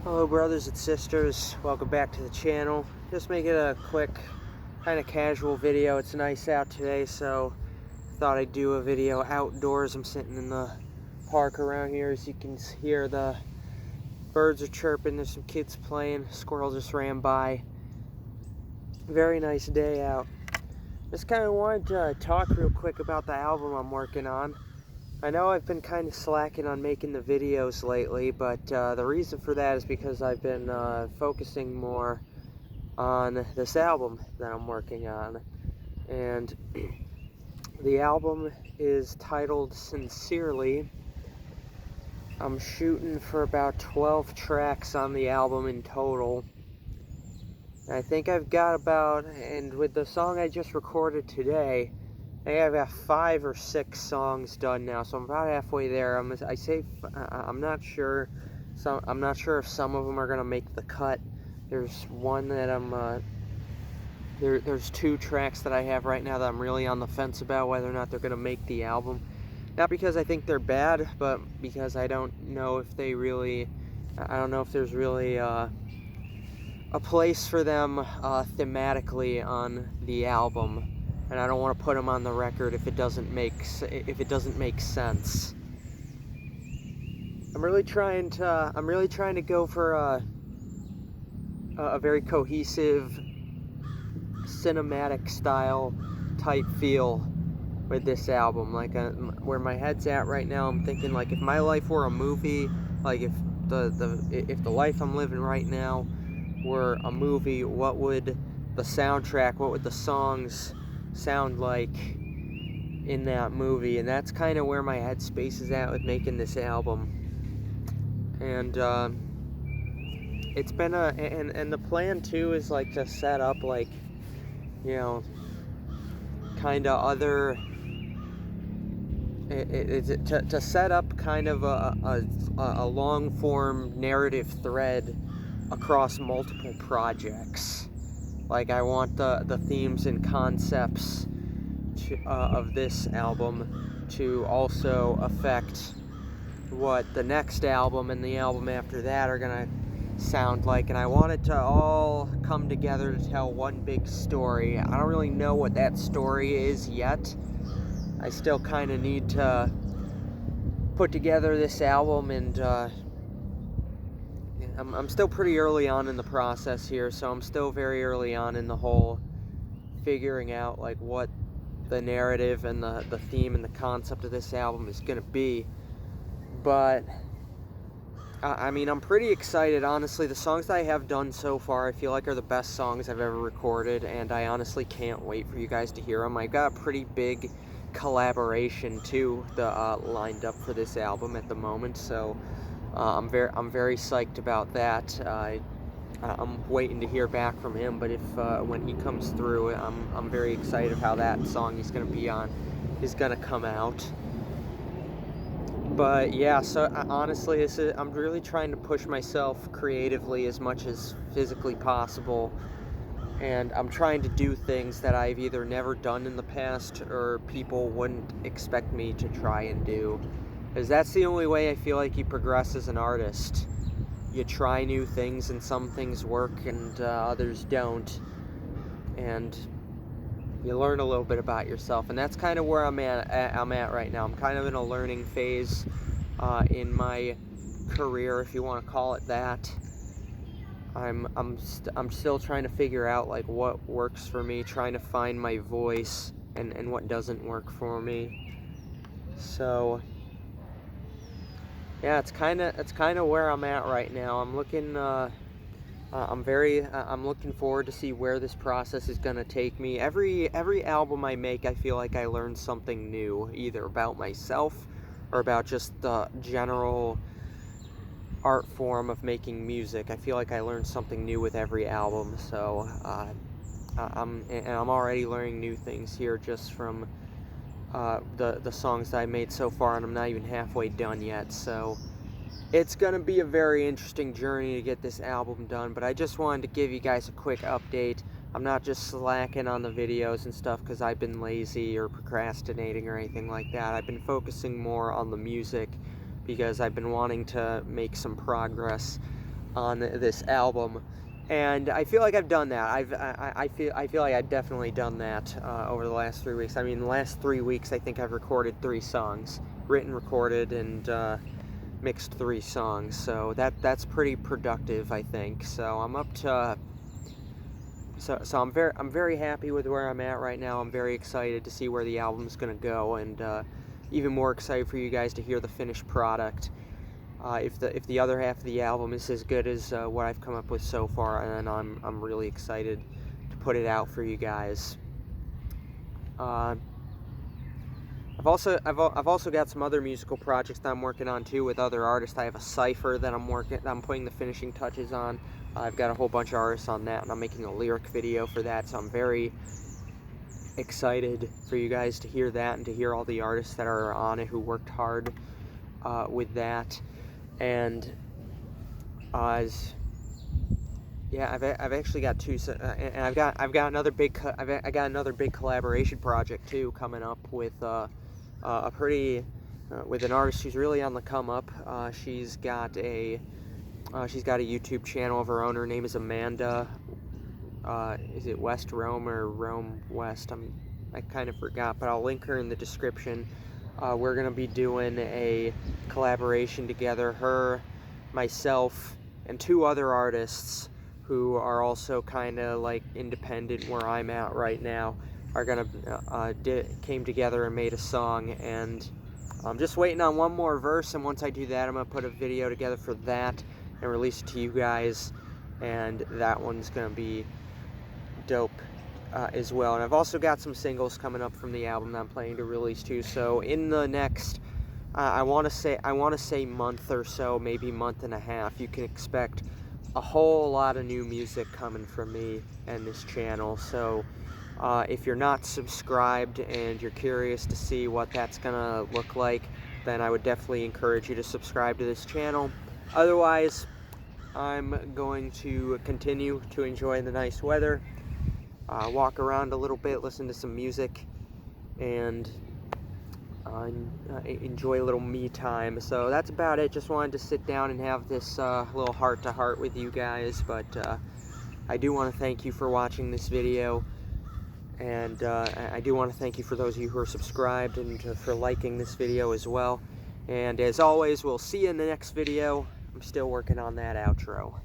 Hello brothers and sisters, welcome back to the channel. Just making a quick kind of casual video. It's nice out today, so thought I'd do a video outdoors. I'm sitting in the park around here. As you can hear, the birds are chirping, there's some kids playing, squirrel just ran by. Very nice day out. Just kind of wanted to talk real quick about the album I'm working on. I know I've been kind of slacking on making the videos lately, but the reason for that is because I've been focusing more on this album that I'm working on. And the album is titled Sincerely. I'm shooting for about 12 tracks on the album in total. I think I've got about, and with the song I just recorded today, I think I've got 5 or 6 songs done now, so I'm about halfway there. I'm not sure. I'm not sure if some of them are gonna make the cut. There's one that there's 2 tracks that I have right now that I'm really on the fence about whether or not they're gonna make the album. Not because I think they're bad, but because I don't know if they really. I don't know if there's really a place for them thematically on the album. And I don't want to put them on the record if it doesn't make sense. I'm really trying to go for a very cohesive cinematic style type feel with this album. Like where my head's at right now, I'm thinking like if my life were a movie, like if the life I'm living right now were a movie, what would the soundtrack, what would the songs sound like in that movie? And that's kind of where my headspace is at with making this album. And it's been and the plan too is like to set up like, you know, kind of other to set up kind of a long form narrative thread across multiple projects. Like I want the themes and concepts of this album to also affect what the next album and the album after that are gonna sound like, and I want it to all come together to tell one big story. I don't really know what that story is yet. I still kind of need to put together this album, and I'm still pretty early on in the process here, so I'm still very early on in the whole figuring out like what the narrative and the theme and the concept of this album is gonna be. But I mean, I'm pretty excited, honestly. The songs that I have done so far I feel like are the best songs I've ever recorded, and I honestly can't wait for you guys to hear them. I've got a pretty big collaboration too lined up for this album at the moment, so I'm very psyched about that. I'm waiting to hear back from him, but if when he comes through, I'm very excited how that song he's gonna be on is gonna come out. But yeah, so honestly, I'm really trying to push myself creatively as much as physically possible, and I'm trying to do things that I've either never done in the past or people wouldn't expect me to try and do, because that's the only way I feel like you progress as an artist. You try new things, and some things work and others don't, and you learn a little bit about yourself. And that's kind of where I'm at right now. I'm kind of in a learning phase in my career, if you want to call it that. I'm still trying to figure out like what works for me, trying to find my voice, and what doesn't work for me. So yeah, it's kind of where I'm at right now. I'm looking I'm looking forward to see where this process is gonna take me. Every album I make, I feel like I learn something new, either about myself or about just the general art form of making music. I feel like I learn something new with every album. So I'm already learning new things here just from the songs that I made so far, and I'm not even halfway done yet. So it's going to be a very interesting journey to get this album done, but I just wanted to give you guys a quick update. I'm not just slacking on the videos and stuff because I've been lazy or procrastinating or anything like that. I've been focusing more on the music because I've been wanting to make some progress on this album, and I feel like I've done that. I feel like I've definitely done that over the last 3 weeks. I mean, the last 3 weeks, I think I've recorded 3 songs, written, recorded, and mixed 3 songs. So that's pretty productive, I think. So I'm up to. So I'm very happy with where I'm at right now. I'm very excited to see where the album's gonna go, and even more excited for you guys to hear the finished product. If the other half of the album is as good as what I've come up with so far, then I'm really excited to put it out for you guys. I've also got some other musical projects that I'm working on too with other artists. I have a cipher that I'm putting the finishing touches on. I've got a whole bunch of artists on that, and I'm making a lyric video for that. So I'm very excited for you guys to hear that and to hear all the artists that are on it who worked hard with that. And yeah, I've actually got 2, and I've got another big collaboration project too coming up with with an artist who's really on the come up. She's got a YouTube channel of her own. Her name is Amanda. Is it West Rome or Rome West? I kind of forgot, but I'll link her in the description. We're gonna be doing a collaboration together. Her, myself, and 2 other artists who are also kind of like independent where I'm at right now are gonna came together and made a song, and I'm just waiting on one more verse, and once I do that, I'm gonna put a video together for that and release it to you guys, and that one's gonna be dope as well. And I've also got some singles coming up from the album that I'm planning to release too. So in the next I want to say month or so, maybe month and a half, you can expect a whole lot of new music coming from me and this channel. So if you're not subscribed and you're curious to see what that's gonna look like, then I would definitely encourage you to subscribe to this channel. Otherwise, I'm going to continue to enjoy the nice weather, walk around a little bit, listen to some music, and enjoy a little me time. So that's about it. Just wanted to sit down and have this little heart-to-heart with you guys, but I do want to thank you for watching this video, and I do want to thank you for those of you who are subscribed and for liking this video as well. And as always, we'll see you in the next video. I'm still working on that outro.